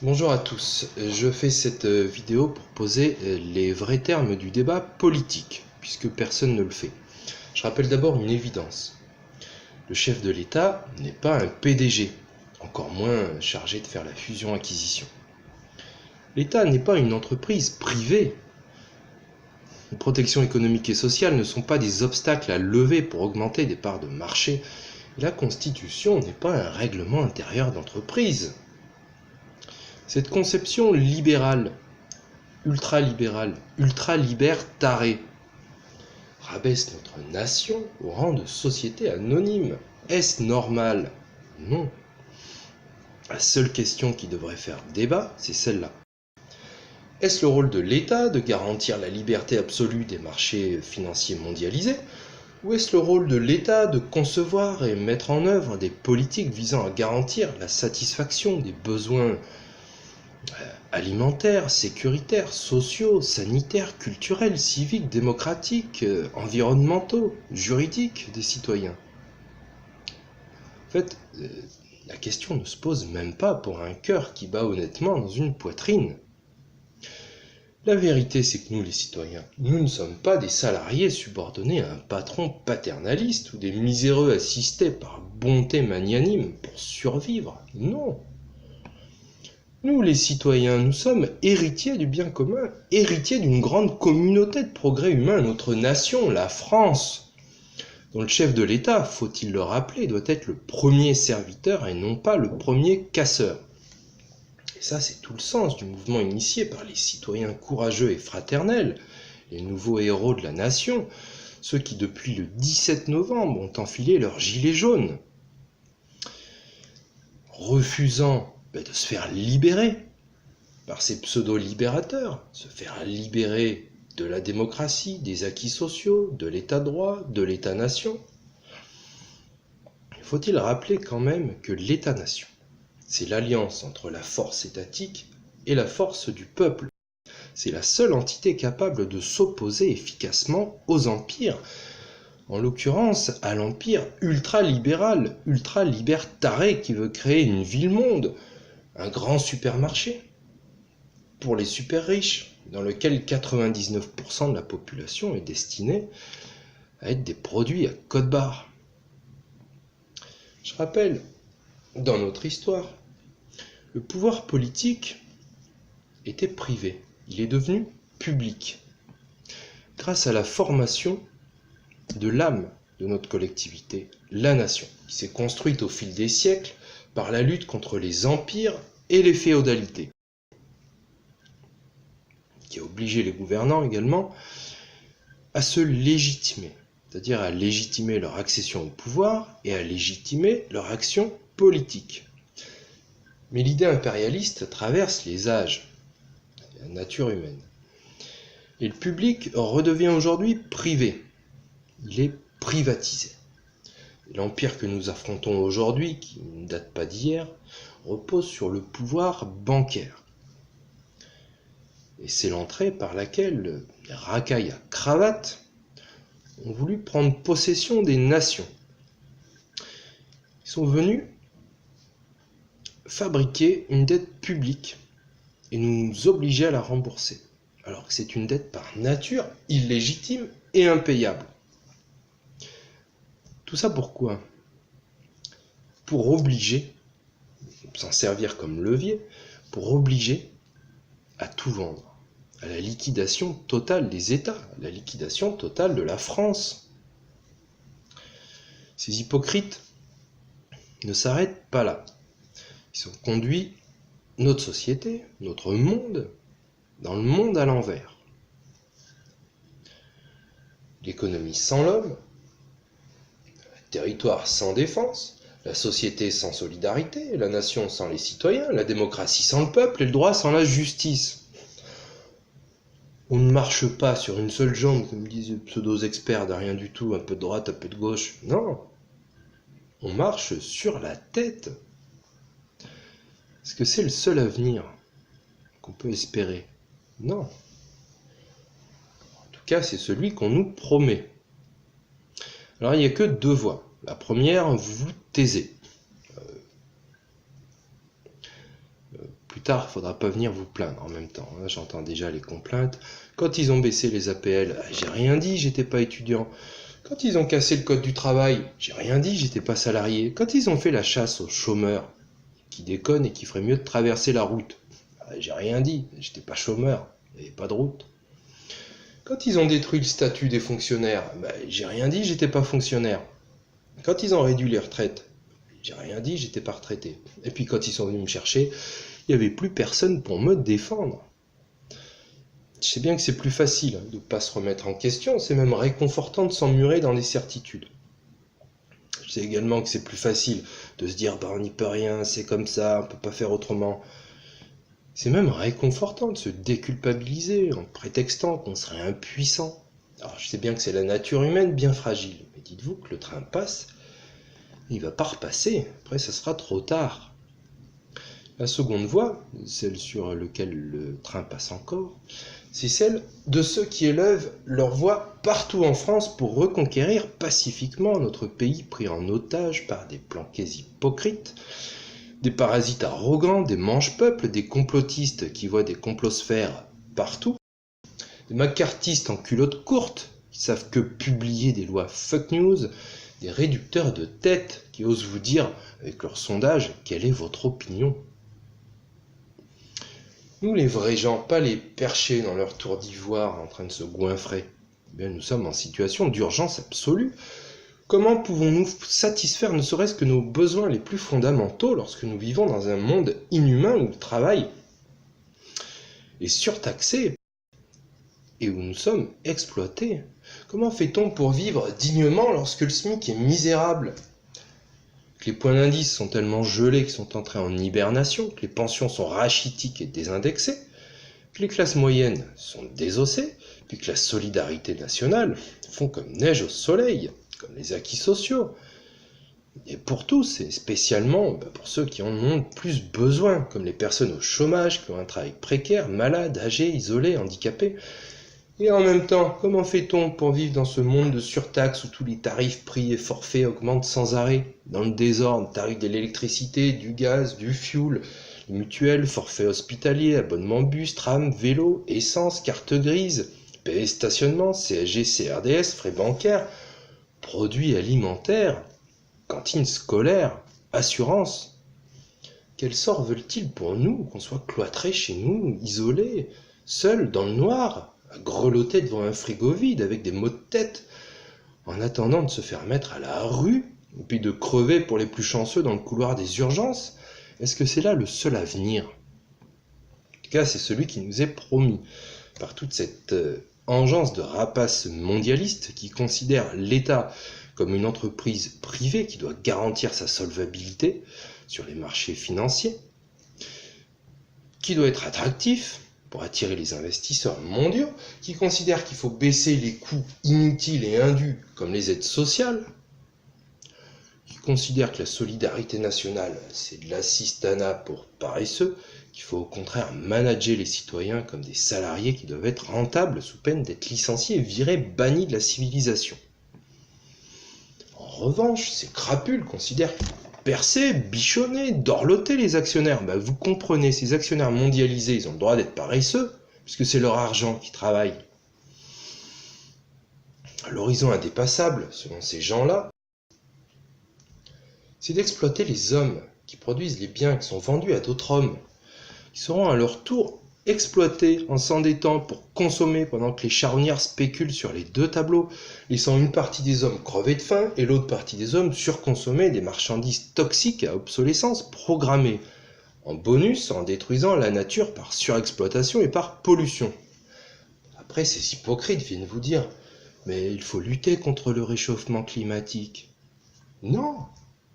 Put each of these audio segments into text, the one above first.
Bonjour à tous, je fais cette vidéo pour poser les vrais termes du débat politique, puisque personne ne le fait. Je rappelle d'abord une évidence. Le chef de l'État n'est pas un PDG, encore moins chargé de faire la fusion-acquisition. L'État n'est pas une entreprise privée. Les protections économiques et sociales ne sont pas des obstacles à lever pour augmenter des parts de marché. La Constitution n'est pas un règlement intérieur d'entreprise. Cette conception libérale, ultra-libertarée, rabaisse notre nation au rang de société anonyme. Est-ce normal? Non. La seule question qui devrait faire débat, c'est celle-là. Est-ce le rôle de l'État de garantir la liberté absolue des marchés financiers mondialisés? Ou est-ce le rôle de l'État de concevoir et mettre en œuvre des politiques visant à garantir la satisfaction des besoins alimentaires, sécuritaires, sociaux, sanitaires, culturels, civiques, démocratiques, environnementaux, juridiques des citoyens? En fait, la question ne se pose même pas pour un cœur qui bat honnêtement dans une poitrine. La vérité, c'est que nous, les citoyens, nous ne sommes pas des salariés subordonnés à un patron paternaliste ou des miséreux assistés par bonté magnanime pour survivre. Non. Nous, les citoyens, nous sommes héritiers du bien commun, héritiers d'une grande communauté de progrès humain, notre nation, la France, dont le chef de l'État, faut-il le rappeler, doit être le premier serviteur et non pas le premier casseur. Et ça, c'est tout le sens du mouvement initié par les citoyens courageux et fraternels, les nouveaux héros de la nation, ceux qui, depuis le 17 novembre, ont enfilé leur gilet jaune, refusant de se faire libérer par ces pseudo-libérateurs, se faire libérer de la démocratie, des acquis sociaux, de l'état de droit, de l'état-nation. Faut-il rappeler quand même que l'état-nation, c'est l'alliance entre la force étatique et la force du peuple. C'est la seule entité capable de s'opposer efficacement aux empires, en l'occurrence à l'empire ultra-libéral, ultra-libertaré qui veut créer une ville-monde, un grand supermarché pour les super riches, dans lequel 99% de la population est destinée à être des produits à code barre. Je rappelle, dans notre histoire, le pouvoir politique était privé, il est devenu public, grâce à la formation de l'âme de notre collectivité, la nation, qui s'est construite au fil des siècles par la lutte contre les empires et les féodalités, qui a obligé les gouvernants également à se légitimer, c'est-à-dire à légitimer leur accession au pouvoir et à légitimer leur action politique. Mais l'idée impérialiste traverse les âges, la nature humaine. Et le public redevient aujourd'hui privé, il est privatisé. L'empire que nous affrontons aujourd'hui, qui ne date pas d'hier, repose sur le pouvoir bancaire. Et c'est l'entrée par laquelle les racailles à cravate ont voulu prendre possession des nations. Ils sont venus fabriquer une dette publique et nous obliger à la rembourser, alors que c'est une dette par nature illégitime et impayable. Tout ça pourquoi? Pour obliger, s'en servir comme levier, pour obliger à tout vendre, à la liquidation totale des États, à la liquidation totale de la France. Ces hypocrites ne s'arrêtent pas là. Ils ont conduit notre société, notre monde, dans le monde à l'envers. L'économie sans l'homme, le territoire sans défense, la société sans solidarité, la nation sans les citoyens, la démocratie sans le peuple et le droit sans la justice. On ne marche pas sur une seule jambe, comme disent les pseudo-experts de rien du tout, un peu de droite, un peu de gauche. Non, on marche sur la tête. Est-ce que c'est le seul avenir qu'on peut espérer? Non. En tout cas, c'est celui qu'on nous promet. Alors, il n'y a que deux voies. La première, vous vous taisez. plus tard, faudra pas venir vous plaindre en même temps. J'entends déjà les complaintes. Quand ils ont baissé les APL, j'ai rien dit, j'étais pas étudiant. Quand ils ont cassé le code du travail, j'ai rien dit, j'étais pas salarié. Quand ils ont fait la chasse aux chômeurs, qui déconnent et qui feraient mieux de traverser la route, j'ai rien dit, j'étais pas chômeur, il n'y avait pas de route. Quand ils ont détruit le statut des fonctionnaires, j'ai rien dit, j'étais pas fonctionnaire. Quand ils ont réduit les retraites, j'ai rien dit, j'étais pas retraité. Et puis quand ils sont venus me chercher, il n'y avait plus personne pour me défendre. Je sais bien que c'est plus facile de ne pas se remettre en question, c'est même réconfortant de s'emmurer dans les certitudes. Je sais également que c'est plus facile de se dire on n'y peut rien, c'est comme ça, on peut pas faire autrement. C'est même réconfortant de se déculpabiliser en prétextant qu'on serait impuissant. Alors je sais bien que c'est la nature humaine bien fragile, mais dites-vous que le train passe, il va pas repasser, après ça sera trop tard. La seconde voie, celle sur laquelle le train passe encore, c'est celle de ceux qui élèvent leur voix partout en France pour reconquérir pacifiquement notre pays pris en otage par des planqués hypocrites, des parasites arrogants, des mange-peuples, des complotistes qui voient des complosphères partout, des macartistes en culottes courtes qui savent que publier des lois fuck news, des réducteurs de tête qui osent vous dire avec leur sondage quelle est votre opinion. Nous les vrais gens, pas les perchés dans leur tour d'ivoire en train de se goinfrer, nous sommes en situation d'urgence absolue. Comment pouvons-nous satisfaire ne serait-ce que nos besoins les plus fondamentaux lorsque nous vivons dans un monde inhumain où le travail est surtaxé et où nous sommes exploités? Comment fait-on pour vivre dignement lorsque le SMIC est misérable, que les points d'indice sont tellement gelés qu'ils sont entrés en hibernation, que les pensions sont rachitiques et désindexées, que les classes moyennes sont désossées, puis que la solidarité nationale fond comme neige au soleil, comme les acquis sociaux, et pour tous, et spécialement pour ceux qui en ont le plus besoin, comme les personnes au chômage, qui ont un travail précaire, malades, âgés, isolés, handicapés. Et en même temps, comment fait-on pour vivre dans ce monde de surtaxe où tous les tarifs, prix et forfaits augmentent sans arrêt, dans le désordre, tarifs de l'électricité, du gaz, du fuel, les mutuelles, forfaits hospitaliers, abonnements bus, tram, vélo, essence, carte grise, paie stationnement, CSG, CRDS, frais bancaires, produits alimentaires, cantines scolaires, assurances. Quel sort veulent-ils pour nous, qu'on soit cloîtrés chez nous, isolés, seuls dans le noir, à grelotter devant un frigo vide avec des maux de tête, en attendant de se faire mettre à la rue, et puis de crever pour les plus chanceux dans le couloir des urgences? Est-ce que c'est là le seul avenir? En tout cas, c'est celui qui nous est promis par toute cette engeance de rapaces mondialistes qui considèrent l'État comme une entreprise privée qui doit garantir sa solvabilité sur les marchés financiers, qui doit être attractif pour attirer les investisseurs mondiaux, qui considèrent qu'il faut baisser les coûts inutiles et indus comme les aides sociales, qui considèrent que la solidarité nationale c'est de l'assistanat pour paresseux, qu'il faut au contraire manager les citoyens comme des salariés qui doivent être rentables sous peine d'être licenciés et virés, bannis de la civilisation. En revanche, ces crapules considèrent qu'il faut percer, bichonner, dorloter les actionnaires. Vous comprenez, ces actionnaires mondialisés, ils ont le droit d'être paresseux, puisque c'est leur argent qui travaille. L'horizon indépassable, selon ces gens-là, c'est d'exploiter les hommes qui produisent les biens qui sont vendus à d'autres hommes, qui seront à leur tour exploités en s'endettant pour consommer pendant que les charognards spéculent sur les deux tableaux, laissant une partie des hommes crever de faim et l'autre partie des hommes surconsommer des marchandises toxiques à obsolescence programmée, en bonus en détruisant la nature par surexploitation et par pollution. Après, ces hypocrites viennent vous dire « mais il faut lutter contre le réchauffement climatique ». Non,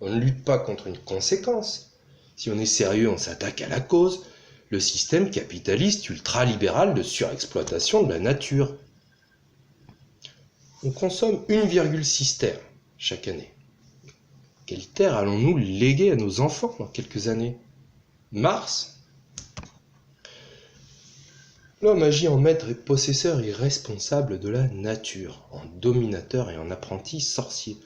on ne lutte pas contre une conséquence. Si on est sérieux, on s'attaque à la cause, le système capitaliste ultralibéral de surexploitation de la nature. On consomme 1,6 terres chaque année. Quelle terre allons-nous léguer à nos enfants dans quelques années? Mars? L'homme agit en maître et possesseur irresponsable de la nature, en dominateur et en apprenti sorcier.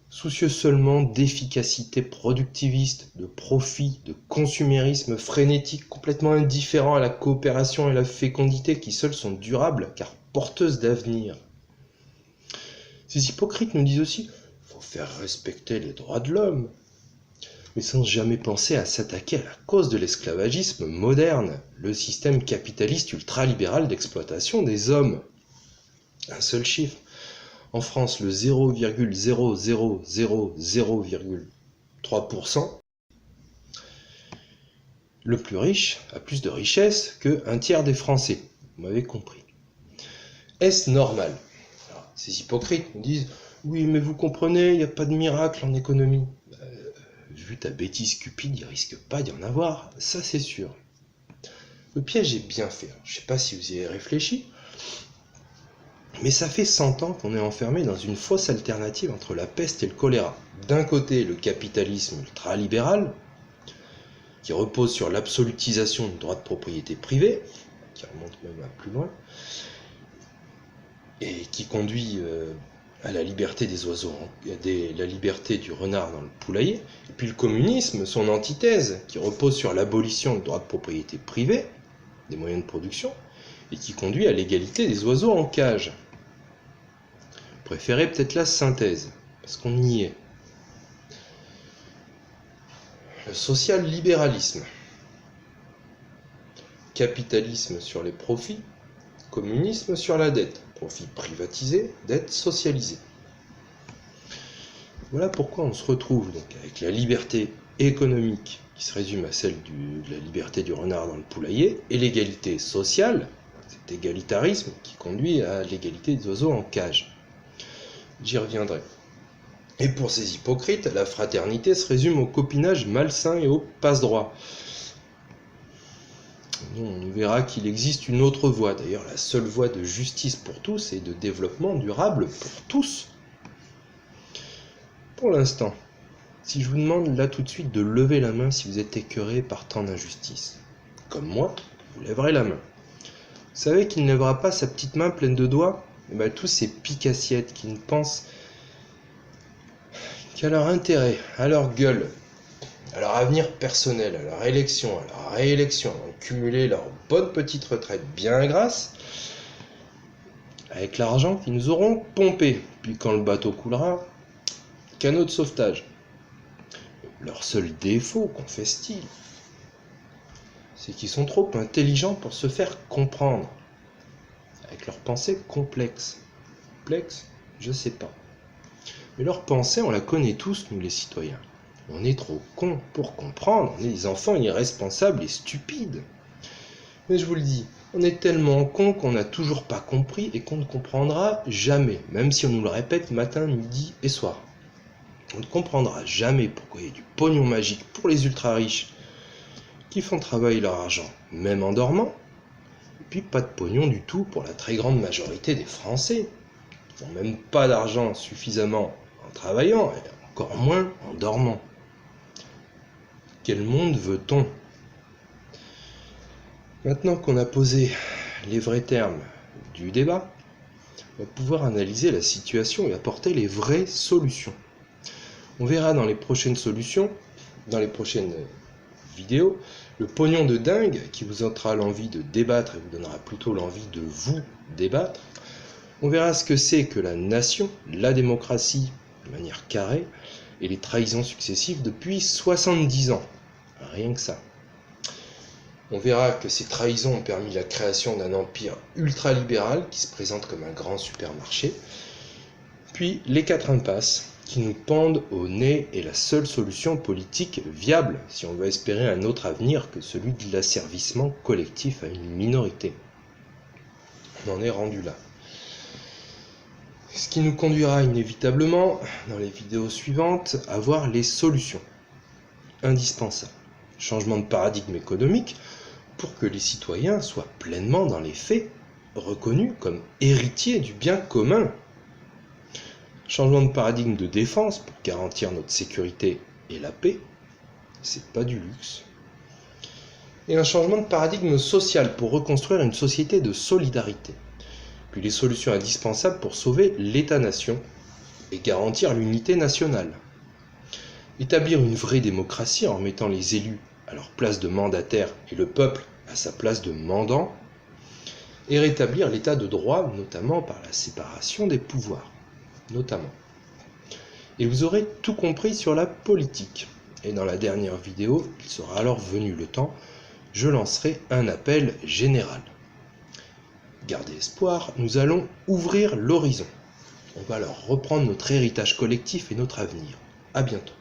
soucieux seulement d'efficacité productiviste, de profit, de consumérisme frénétique, complètement indifférent à la coopération et la fécondité qui seules sont durables car porteuses d'avenir. Ces hypocrites nous disent aussi « faut faire respecter les droits de l'homme », mais sans jamais penser à s'attaquer à la cause de l'esclavagisme moderne, le système capitaliste ultralibéral d'exploitation des hommes. Un seul chiffre. En France, le 0,00003%, le plus riche a plus de richesse qu'un tiers des Français. Vous m'avez compris. Est-ce normal? Alors, ces hypocrites nous disent « Oui, mais vous comprenez, il n'y a pas de miracle en économie. » Vu ta bêtise cupide, il risque pas d'y en avoir, ça c'est sûr. Le piège est bien fait, je ne sais pas si vous y avez réfléchi, mais ça fait 100 ans qu'on est enfermé dans une fausse alternative entre la peste et le choléra. D'un côté, le capitalisme ultralibéral, qui repose sur l'absolutisation du droit de propriété privée, qui remonte même à plus loin, et qui conduit à la liberté des oiseaux, la liberté du renard dans le poulailler, et puis le communisme, son antithèse, qui repose sur l'abolition du droit de propriété privée, des moyens de production, et qui conduit à l'égalité des oiseaux en cage. Préférez peut-être la synthèse, parce qu'on y est. Le social-libéralisme. Capitalisme sur les profits, communisme sur la dette. Profit privatisé, dette socialisée. Voilà pourquoi on se retrouve donc avec la liberté économique qui se résume à celle de la liberté du renard dans le poulailler et l'égalité sociale, cet égalitarisme qui conduit à l'égalité des oiseaux en cage. J'y reviendrai. Et pour ces hypocrites, la fraternité se résume au copinage malsain et au passe-droit. On verra qu'il existe une autre voie, d'ailleurs la seule voie de justice pour tous et de développement durable pour tous. Pour l'instant, si je vous demande là tout de suite de lever la main si vous êtes écœuré par tant d'injustice, comme moi, vous lèverez la main. Vous savez qu'il ne lèvera pas sa petite main pleine de doigts? Tous ces piques-assiettes qui ne pensent qu'à leur intérêt, à leur gueule, à leur avenir personnel, à leur élection, à leur réélection, à cumuler leur bonne petite retraite bien grasse, avec l'argent qu'ils nous auront pompé. Puis quand le bateau coulera, canot de sauvetage. Leur seul défaut, confesse-t-il, c'est qu'ils sont trop intelligents pour se faire comprendre, avec leurs pensées complexes. Complexes, je sais pas. Mais leur pensée, on la connaît tous, nous les citoyens. On est trop cons pour comprendre, on est des enfants irresponsables et stupides. Mais je vous le dis, on est tellement cons qu'on n'a toujours pas compris et qu'on ne comprendra jamais, même si on nous le répète matin, midi et soir. On ne comprendra jamais pourquoi il y a du pognon magique pour les ultra-riches qui font travailler leur argent, même en dormant, et puis pas de pognon du tout pour la très grande majorité des Français, qui n'ont même pas d'argent suffisamment en travaillant, et encore moins en dormant. Quel monde veut-on? Maintenant qu'on a posé les vrais termes du débat, on va pouvoir analyser la situation et apporter les vraies solutions. On verra dans les prochaines solutions, dans les prochaines vidéos, le pognon de dingue qui vous donnera l'envie de débattre et vous donnera plutôt l'envie de vous débattre. On verra ce que c'est que la nation, la démocratie de manière carrée et les trahisons successives depuis 70 ans. Rien que ça. On verra que ces trahisons ont permis la création d'un empire ultralibéral qui se présente comme un grand supermarché. Puis les 4 impasses qui nous pendent au nez est la seule solution politique viable si on veut espérer un autre avenir que celui de l'asservissement collectif à une minorité. On en est rendu là. Ce qui nous conduira inévitablement, dans les vidéos suivantes, à voir les solutions indispensables. Changement de paradigme économique pour que les citoyens soient pleinement dans les faits reconnus comme héritiers du bien commun. Changement de paradigme de défense pour garantir notre sécurité et la paix, c'est pas du luxe. Et un changement de paradigme social pour reconstruire une société de solidarité. Puis les solutions indispensables pour sauver l'État-nation et garantir l'unité nationale. Établir une vraie démocratie en mettant les élus à leur place de mandataires et le peuple à sa place de mandant, et rétablir l'état de droit, notamment par la séparation des pouvoirs, notamment. Et vous aurez tout compris sur la politique. Et dans la dernière vidéo, il sera alors venu le temps, je lancerai un appel général. Gardez espoir, nous allons ouvrir l'horizon. On va alors reprendre notre héritage collectif et notre avenir. À bientôt.